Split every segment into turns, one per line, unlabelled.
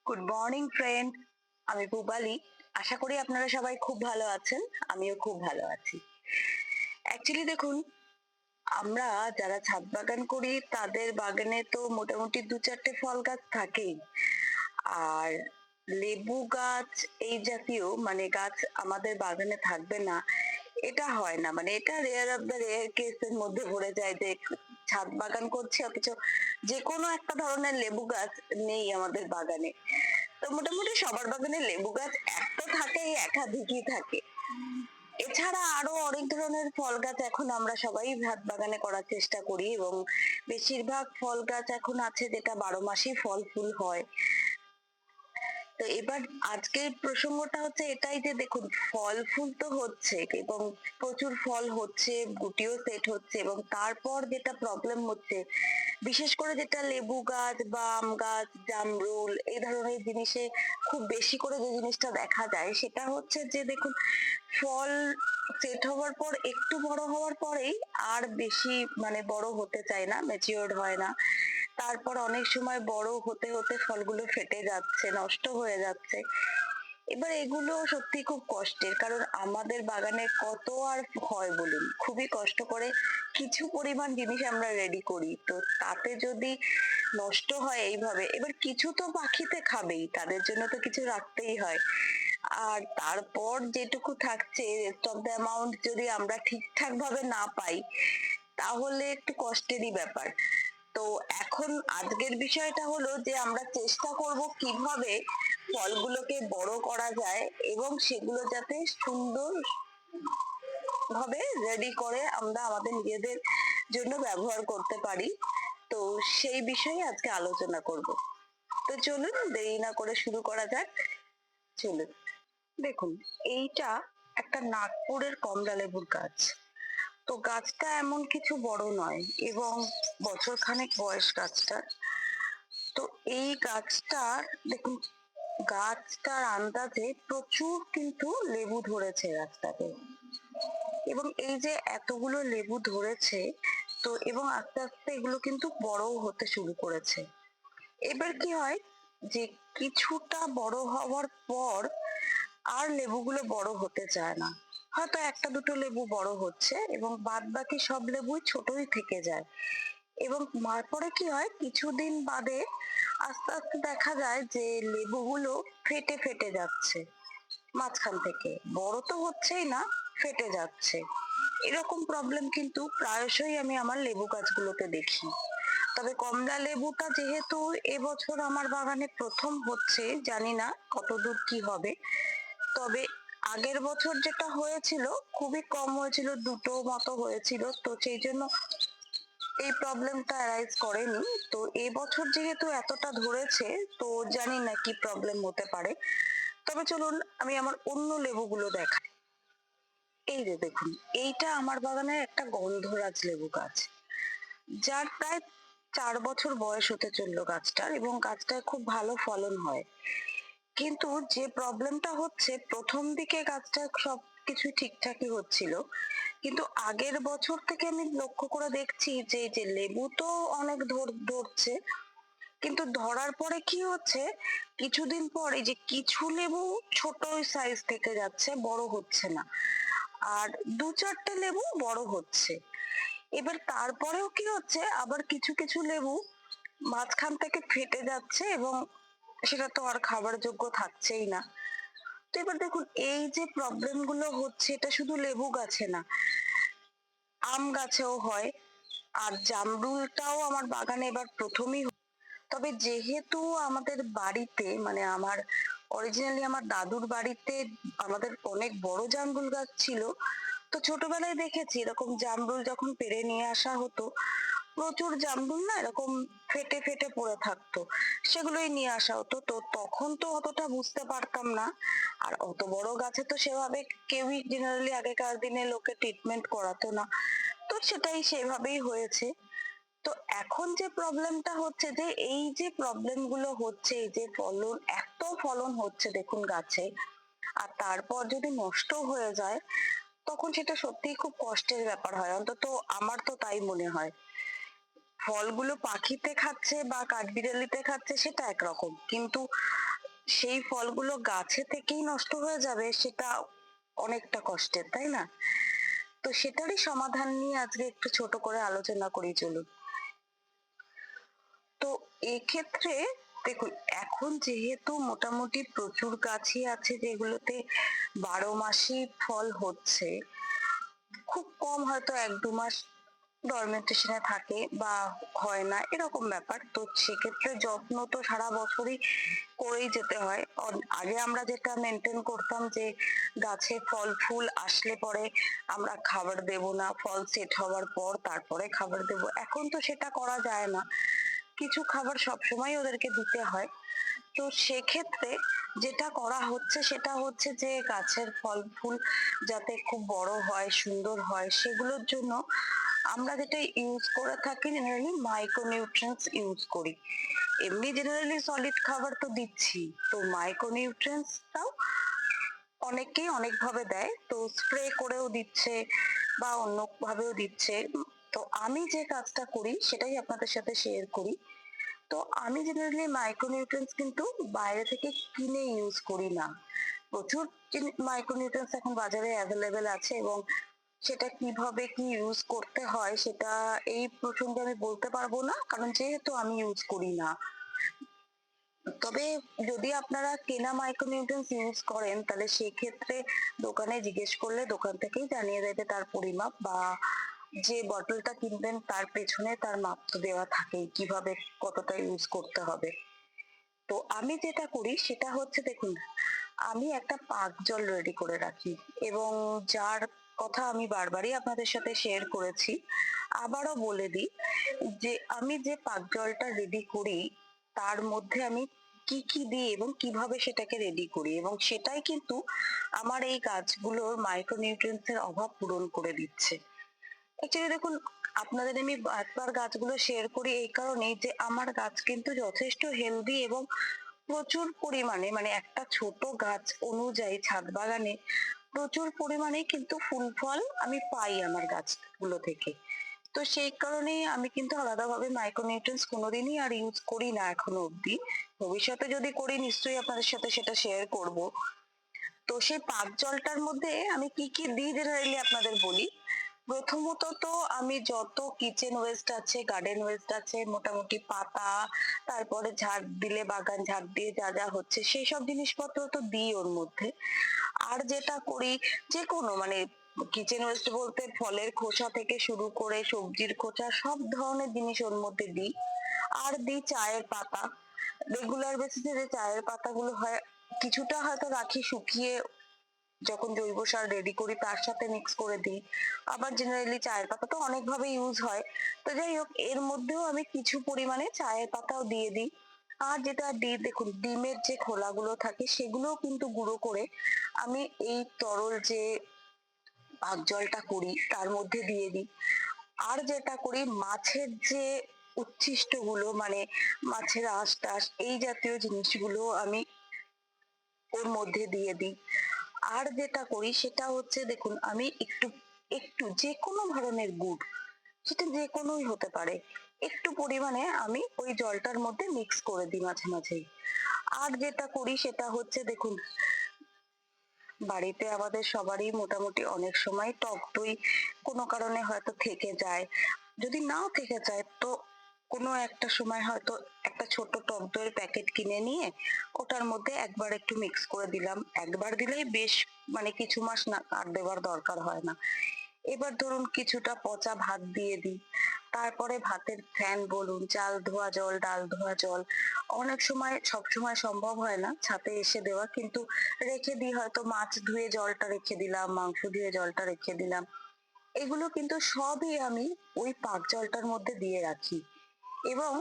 Good morning friend, আমি পূবালি। আশা করি আপনারা সবাই খুব ভালো আছেন। আমিও খুব ভালো আছি। অ্যাকচুয়ালি দেখুন, আমরা যারা ছাদ বাগান করি তাদের বাগানে তো মোটামুটি দু চারটে ফল গাছ থাকেই। আর লেবু গাছ এই জাতীয় মানে গাছ আমাদের বাগানে থাকবে না এটা হয় না। মানে এটা রেয়ার অফ দ্য রেয়ার কেসের মধ্যে পড়ে যায় যে ছাদ বাগান করছি অথচ যে কোনো একটা ধরনের লেবু গাছ নেই আমাদের বাগানে। তো মোটামুটি সবার বাগানে লেবু গাছ এক তো থাকেই, একাধিকই থাকে। এছাড়া আরো অনেক ধরনের ফল গাছ এখন আমরা সবাই ছাদ বাগানে করার চেষ্টা করি এবং বেশিরভাগ ফল গাছ এখন আছে যেটা 12 মাসই ফল ফুল হয়। তো এবার আজকের প্রসঙ্গটা হচ্ছে এটাই যে দেখুন, ফল ফুল তো হচ্ছে এবং প্রচুর ফল হচ্ছে, গুটিও সেট হচ্ছে, এবং তারপর যেটা প্রবলেম হচ্ছে বিশেষ করে যেটা লেবু গাছ বা আম গাছ, জামরুল এই ধরনের জিনিসে খুব বেশি করে যে জিনিসটা দেখা যায় সেটা হচ্ছে যে দেখুন, ফল সেট হওয়ার পর একটু বড় হওয়ার পরেই আর বেশি মানে বড় হতে চায় না, ম্যাচিওর্ড হয় না। তারপর অনেক সময় বড় হতে হতে ফলগুলো ফেটে যাচ্ছে, নষ্ট হয়ে যাচ্ছে। এবার এগুলো সত্যি খুব কষ্টের, কারণ আমাদের বাগানে কত আর হয় বলুন, খুবই কষ্ট করে কিছু পরিমাণ জিনিস আমরা রেডি করি, তো তাতে যদি নষ্ট হয় এইভাবে, এবার কিছু তো পাখিতে খাবেই, তাদের জন্য তো কিছু রাখতেই হয়। আর তারপর যেটুকু থাকছে রেস্ট অফ দ্য অ্যামাউন্ট যদি আমরা ঠিকঠাক ভাবে না পাই তাহলে একটু কষ্টেরই ব্যাপার। তো এখন আজকের বিষয়টা হলো যে আমরা চেষ্টা করব কিভাবে ফলগুলোকে বড় করা যায় এবং সেগুলো যাতে সুন্দর ভাবে রেডি করে আমরা আমাদের নিজেদের জন্য ব্যবহার করতে পারি। তো সেই বিষয়ে আজকে আলোচনা করব। তো চলুন দেরি না করে শুরু করা যাক। চলুন, দেখুন, এইটা একটা নাগপুরের কমলা লেবুর গাছ। তো গাছটা এমন কিছু বড় নয় এবং বছর খানেক বয়স গাছটার। তো এই গাছটার দেখুন, গাছটার আন্দাজে প্রচুর কিন্তু লেবু ধরেছে গাছটাতে, এবং এই যে এতগুলো লেবু ধরেছে, তো এবং আস্তে আস্তে এগুলো কিন্তু বড়ও হতে শুরু করেছে। এবার কি হয় যে কিছুটা বড় হওয়ার পর আর লেবুগুলো বড় হতে চায় না, হয়তো একটা দুটো লেবু বড় হচ্ছে এবং বাদ বাকি সব লেবুই ছোটই থেকে যায়। এবং তারপরে কি হয়, কিছুদিন বাদে আস্তে আস্তে দেখা যায় যে লেবুগুলো ফেটে ফেটে যাচ্ছে মাঝখান থেকে, বড় তো হচ্ছেই না, ফেটে যাচ্ছে। এরকম প্রবলেম কিন্তু প্রায়শই আমি আমার লেবু গাছগুলোতে দেখি। তবে কমলা লেবুটা যেহেতু এবছর আমার বাগানে প্রথম হচ্ছে, জানি না কতদূর কি হবে। তবে আগের বছর যেটা হয়েছিল খুবই কম হয়েছিল, দুটো মতো হয়েছিল, তো সেই জন্য এই প্রবলেমটা অ্যারাইজ করেনি। তো এবছর যেহেতু এতটা ধরেছে, তো জানি না কি প্রবলেম হতে পারে। তবে চলুন আমি আমার অন্য লেবুগুলো দেখাই। এই যে দেখুন, এইটা আমার বাগানের একটা গন্ধরাজ লেবু গাছ, যার প্রায় 4 বছর বয়স হতে চললো গাছটার, এবং গাছটায় খুব ভালো ফলন হয়। কিন্তু যে প্রবলেমটা হচ্ছে, প্রথম দিকে গাছটা সবকিছু ঠিকঠাকই হচ্ছিল, কিন্তু আগের বছর থেকে আমি লক্ষ্য করে দেখছি যে যে লেবু তো অনেক ধরছে, কিন্তু ধরার পরে কি হচ্ছে, কিছুদিন পর এই যে কিছু লেবু ছোট সাইজ থেকে যাচ্ছে, বড় হচ্ছে না, আর দু চারটে লেবু বড় হচ্ছে। এবার তারপরেও কি হচ্ছে, আবার কিছু কিছু লেবু মাঝখান থেকে ফেটে যাচ্ছে এবং সেটা তো আর খাবার যোগ্য থাকছেই না। তো এবার দেখুন, এই যে প্রবলেম গুলো হচ্ছে এটা শুধু লেবু গাছে না, আম গাছেও হয়। আর জামরুলটাও আমার বাগানে এবার প্রথমই। তবে যেহেতু আমাদের বাড়িতে মানে আমার অরিজিনালি আমার দাদুর বাড়িতে আমাদের অনেক বড় জামরুল গাছ ছিল, তো ছোটবেলায় দেখেছি এরকম জামরুল যখন পেড়ে নিয়ে আসা হতো, প্রচুর জামরুল না এরকম ফেটে ফেটে পড়ে থাকতো, সেগুলোই নিয়ে আসা হতো। তো তখন তো অতটা বুঝতে পারতাম না, আর অত বড় গাছে তো সেভাবে কেউই জেনারেলি আগেকার দিনে লোকে ট্রিটমেন্ট করাতো না, তো সেটাই সেভাবেই হয়েছে। তো এখন যে প্রবলেমটা হচ্ছে যে এই যে প্রবলেম গুলো হচ্ছে, এই যে ফলন এত ফলন হচ্ছে দেখুন গাছে, আর তারপর যদি নষ্ট হয়ে যায় তখন সেটা সত্যিই খুব কষ্টের ব্যাপার হয়, অন্তত আমার তো তাই মনে হয়। ফলগুলো পাখিতে খাচ্ছে বা কাঠবিড়ালিতে খাচ্ছে সেটা একরকম, কিন্তু সেই ফলগুলো গাছে থেকেই নষ্ট হয়ে যাবে, সেটা অনেকটা কষ্টের, তাই না? তো সেটারই সমাধান নিয়ে আজকে একটু ছোট করে আলোচনা করি, চলুন। তো এক্ষেত্রে দেখুন, এখন যেহেতু মোটামুটি প্রচুর গাছই আছে যেগুলোতে 12 মাসই ফল হচ্ছে, খুব কম হয়তো 1-2 মাস ডরমেন্টেশনে থাকে বা হয় না, এরকম ব্যাপার। তো সেক্ষেত্রে যত্ন তো সারা বছরই করেই যেতে হয়। আগে আমরা যেটা মেনটেন করতাম যে গাছে ফল ফুল আসলে পরে আমরা খাবার দেব না, ফল সেট হওয়ার পর তারপরে খাবার দেব, এখন তো সেটা করা যায় না। কিছু খাবার সবসময় ওদেরকে দিতে হয়। তো সেক্ষেত্রে যেটা করা হচ্ছে সেটা হচ্ছে যে গাছের ফল ফুল যাতে খুব বড় হয়, সুন্দর হয়, সেগুলোর জন্য আমরা যেটা ইউজ করে থাকি জেনারেলি মাইক্রোনিউট্রিয়েন্টস ইউজ করি। এমনি জেনারেলি সলিড খাবার তো দিচ্ছি, তো মাইক্রোনিউট্রিয়েন্টসটাও অনেকেই অনেক ভাবে দেয়, তো স্প্রে করেও দিচ্ছে বা অন্য ভাবেও দিচ্ছে। তো আমি যে কাজটা করি সেটাই আপনাদের সাথে শেয়ার করি। তো আমি জেনারেলি মাইক্রোনিউট্রিয়েন্টস কিন্তু বাইরে থেকে কিনে ইউজ করি না। প্রচুর মাইক্রোনিউট্রিয়েন্টস এখন বাজারে অ্যাভেলেবেল আছে, এবং সেটা কিভাবে কি ইউজ করতে হয় সেটা এই প্রসঙ্গে আমি বলতে পারবো না, কারণ যেহেতু আমি ইউজ করি না। তবে যদি আপনারা কেনা মাইক্রোনিউট্রিয়েন্টস ইউজ করেন তাহলে সেক্ষেত্রে দোকানে জিজ্ঞেস করলে দোকান থেকেই জানিয়ে দেবে তার পরিমাপ, বা যে বটলটা কিনবেন তার পেছনে তার মাপ তো দেওয়া থাকেই কিভাবে কতটা ইউজ করতে হবে। তো আমি যেটা করি সেটা হচ্ছে, দেখুন, আমি একটা পাক জল রেডি করে রাখি, এবং যার কথা আমি বারবারই আপনাদের সাথে শেয়ার করেছি, আবারও বলে দিই যে আমি যে পাক জলটা রেডি করি তার মধ্যে আমি কি কি দিই এবং কিভাবে সেটাকে রেডি করি, এবং সেটাই কিন্তু আমার এই গাছগুলোর মাইক্রোনিউট্রিয়েন্টস এর অভাব পূরণ করে দিচ্ছে। অ্যাকচুয়ালি দেখুন, আপনাদের আমি একবার গাছগুলো শেয়ার করি এই কারণেই যে আমার গাছ কিন্তু যথেষ্ট হেলদি, এবং প্রচুর পরিমাণে, মানে একটা ছোট গাছ অনুযায়ী ছাদ বাগানে প্রচুর পরিমাণে কিন্তু ফুল ফল আমি পাই আমার গাছগুলো থেকে। তো সেই কারণেই আমি কিন্তু আলাদাভাবে মাইক্রোনিউট্রিয়েন্টস কোনোদিনই আর ইউজ করি না এখনো অব্দি। ভবিষ্যতে যদি করি নিশ্চয়ই আপনাদের সাথে সেটা শেয়ার করব। তো সেই পাক জলটার মধ্যে আমি কি কি দিই জেনারেলি আপনাদের বলি। প্রথমত তো আমি যত কিচেন ওয়েস্ট আছে, গার্ডেন ওয়েস্ট আছে, মোটামুটি পাতা, তারপরে ঝাড় দিলে বাগান ঝাড় দিয়ে যা যা হচ্ছে সেই সব জিনিসপত্র তো দিই ওর মধ্যে। আর যেটা করি, যে কোনো মানে কিচেন ওয়েস্ট বলতে ফলের খোসা থেকে শুরু করে সবজির খোসা সব ধরনের জিনিস ওর মধ্যে দিই। আর দিই চায়ের পাতা, রেগুলার বেসিসে যে চায়ের পাতাগুলো হয় কিছুটা হয়তো রাখি শুকিয়ে, যখন জৈব সার রেডি করি তার সাথে মিক্স করে দিই। আবার জেনারেলি চায়ের পাতা তো অনেক ভাবে ইউজ হয়। তো যাই হোক, এর মধ্যেও আমি কিছু পরিমাণে চায়ের পাতাও দিয়ে দিই। আর যেটা দিই, দেখুন, ডিমের যে খোলাগুলো থাকে সেগুলোও কিন্তু গুঁড়ো করে আমি এই তরল যে পাক জলটা করি তার মধ্যে দিয়ে দিই। আর যেটা করি, মাছের যে উচ্ছিষ্ট গুলো, মানে মাছের আঁশ টাশ এই জাতীয় জিনিসগুলো আমি ওর মধ্যে দিয়ে দিই। আর যেটা করি সেটা হচ্ছে, দেখুন, আমি একটু একটু যে কোনো ধরনের গুড়, সেটা যে কোনোই হতে পারে, একটু পরিমাণে আমি ওই জলটার মধ্যে মিক্স করে দিই মাঝে মাঝেই। আর যেটা করি সেটা হচ্ছে, দেখুন, বাড়িতে আমাদের সবারই মোটামুটি অনেক সময় টক দই কোনো কারণে হয়তো থেকে যায়। যদি নাও থেকে যায় তো কোনো একটা সময় হয়তো একটা ছোট টক দইয়ের প্যাকেট কিনে নিয়ে ওটার মধ্যে একবার একটু মিক্স করে দিলাম। একবার দিলেই বেশ, মানে কিছু মাস না আর দেওয়ার দরকার হয় না। এবার ধরুন কিছুটা পচা ভাত দিয়ে দিই, তারপরে ভাতের ফ্যান বলুন, চাল ধোয়া জল, ডাল ধোয়া জল, অনেক সময় সব সময় সম্ভব হয় না ছাদে এসে দেওয়া, কিন্তু রেখে দিই, হয়তো মাছ ধুয়ে জলটা রেখে দিলাম, মাংস ধুয়ে জলটা রেখে দিলাম, এগুলো কিন্তু সবই আমি ওই পাক জলটার মধ্যে দিয়ে রাখি। এবং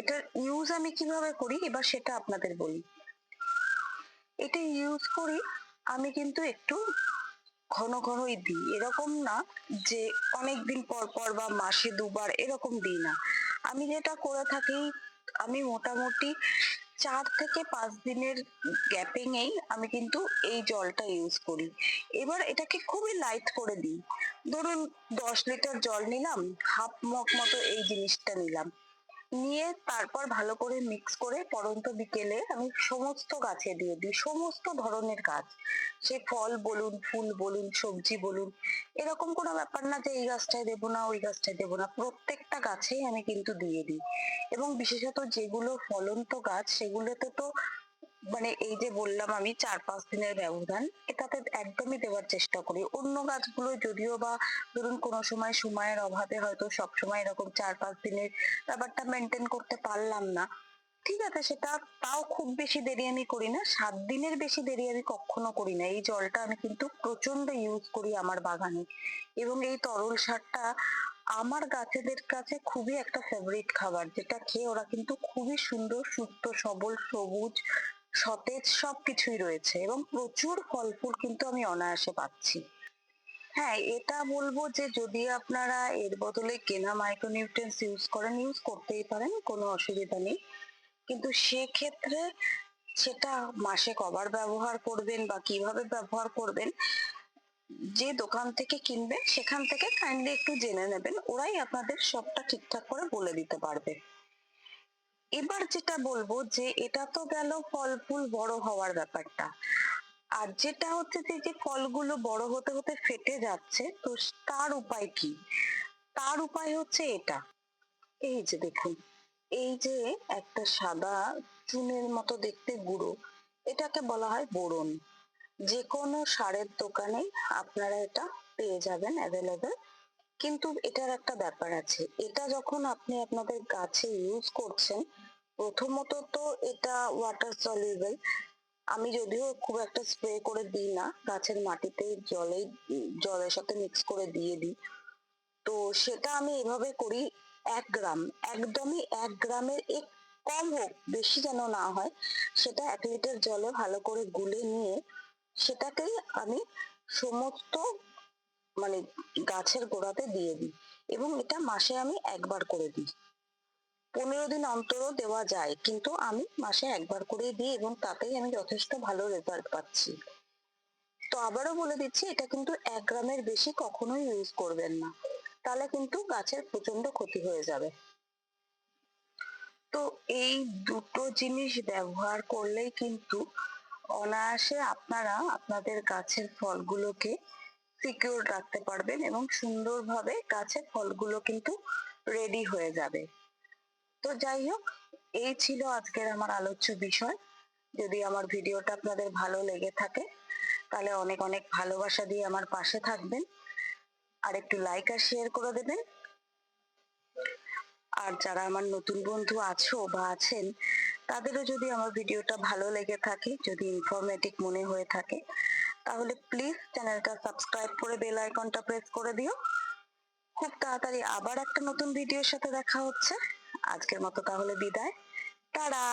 এটার ইউজ আমি কিভাবে করি এবার সেটা আপনাদের বলি। এটা ইউজ করি আমি কিন্তু একটু ঘন ঘনই দিই, এরকম না যে অনেকদিন পর পর বা মাসে দুবার এরকম দিই না। আমি যেটা করে থাকি, আমি মোটামুটি 4 থেকে 5 দিনের গ্যাপিংয়েই আমি কিন্তু এই জলটা ইউজ করি। এবার এটাকে খুবই লাইট করে দিই। ধরুন 10 লিটার জল নিলাম, হাফ মগ মতো এই জিনিসটা নিলাম, নিয়ে তারপর ভালো করে মিক্স করে পড়ন্ত বিকেলে আমি সমস্ত গাছে দিয়ে দিই, সমস্ত ধরনের গাছ, সে ফল বলুন, ফুল বলুন, সবজি বলুন, এরকম কোনো ব্যাপার না যে এই গাছটায় দেবো না ওই গাছটায় দেবো না, প্রত্যেকটা গাছেই আমি কিন্তু দিয়ে দিই। এবং বিশেষত যেগুলো ফলন্ত গাছ সেগুলোতে তো মানে এই যে বললাম আমি 4-5 দিনের ব্যবধান, এটাতে একদমই দেওয়ার চেষ্টা করি। অন্য গাছগুলো যদিও বা ধরুন কোনো সময় সময়ের অভাবে হয়তো সবসময় এরকম 4-5 দিনের ব্যাপারটা মেনটেন করতে পারলাম না, ঠিক আছে, সেটা তাও খুব বেশি দেরি আমি করি না, 7 দিনের বেশি দেরি আমি কখনো করি না। এই জলটা আমি কিন্তু প্রচন্ড ইউজ করি আমার বাগানে, এবং এই তরল সারটা আমার গাছেদের কাছে খুবই একটা ফেভারিট খাবার, যেটা খেয়ে ওরা কিন্তু খুবই সুন্দর, সুস্থ, সবল, সবুজ, সতেজ সবকিছুই রয়েছে, এবং প্রচুর ফল ফুল কিন্তু আমি অনায়াসে পাচ্ছি। হ্যাঁ, এটা বলবো যে যদি আপনারা এর বদলে কেনা মাইক্রোনিউট্রিয়েন্টস ইউজ করেন, ইউজ করতেই পারেন, কোনো অসুবিধা নেই। কিন্তু সেক্ষেত্রে সেটা মাসে কবার ব্যবহার করবেন বা কিভাবে ব্যবহার করবেন, যে দোকান থেকে কিনবেন সেখান থেকে কাইন্ডলি একটু জেনে নেবেন, ওরাই আপনাদের সবটা ঠিকঠাক করে বলে দিতে পারবে। এবার যেটা বলবো যে এটা তো গেল ফল ফুল বড় হওয়ার ব্যাপারটা, আর যেটা হচ্ছে যে যে ফলগুলো বড় হতে হতে ফেটে যাচ্ছে, তো তার উপায় কি? তার উপায় হচ্ছে এটা, এই যে দেখুন, এই যে একটা সাদা চুনের মতো দেখতে গুঁড়ো, এটাকে বলা হয় বোরন। যে কোনো সারের দোকানে আপনারা এটা পেয়ে যাবেন অ্যাভেলেবেল। কিন্তু এটার একটা ব্যাপার আছে, এটা যখন আপনি আপনাদের গাছে ইউজ করছেন, প্রথমত তো এটা ওয়াটার সলিউবল। আমি যদিও খুব একটা স্প্রে করে দিই না, গাছের মাটিতে জলের সাথে মিক্স করে দিয়ে দিই। তো সেটা আমি এভাবে করি, 1 গ্রাম, একদমই 1 গ্রামের কম হোক, বেশি যেন না হয়, সেটা 1 লিটার জলে ভালো করে গুলে নিয়ে সেটাকেই আমি সমস্ত মানে গাছের গোড়াতে দিয়ে দিই, এবং এটা মাসে আমি একবার করে দিই। 15 দিন অন্তরও দেওয়া যায়, কিন্তু আমি মাসে একবার করে দিই এবং তাতেই আমি যথেষ্ট ভালো রেজাল্ট পাচ্ছি। তো আবারও বলে দিচ্ছি, এটা কিন্তু 1 গ্রামের বেশি কখনোই ইউজ করবেন না, তাহলে কিন্তু গাছের প্রচন্ড ক্ষতি হয়ে যাবে। তো এই দুটো জিনিস ব্যবহার করলেই কিন্তু অনায়াসে আপনারা আপনাদের গাছের ফলগুলোকে সিকিউর রাখতে পারবেন, এবং সুন্দরভাবে গাছের ফলগুলো কিন্তু রেডি হয়ে যাবে। তো যাই হোক, এই ছিল আজকের আমার আলোচ্য বিষয়। যদি আমার ভিডিওটা আপনাদের ভালো লেগে থাকে তাহলে অনেক অনেক ভালোবাসা দিয়ে আমার পাশে থাকবেন, আর একটু লাইক আর শেয়ার করে দেবেন। আর যারা আমার নতুন বন্ধু আছো বা আছেন, তাদেরও যদি আমার ভিডিওটা ভালো লেগে থাকে, যদি ইনফরমেটিভ মনে হয়ে থাকে, তাহলে প্লিজ চ্যানেলটা সাবস্ক্রাইব করে বেল আইকনটা প্রেস করে দিও। খুব তাড়াতাড়ি আবার একটা নতুন ভিডিওর সাথে দেখা হচ্ছে। আজকের মতো তাহলে বিদায়, টাটা।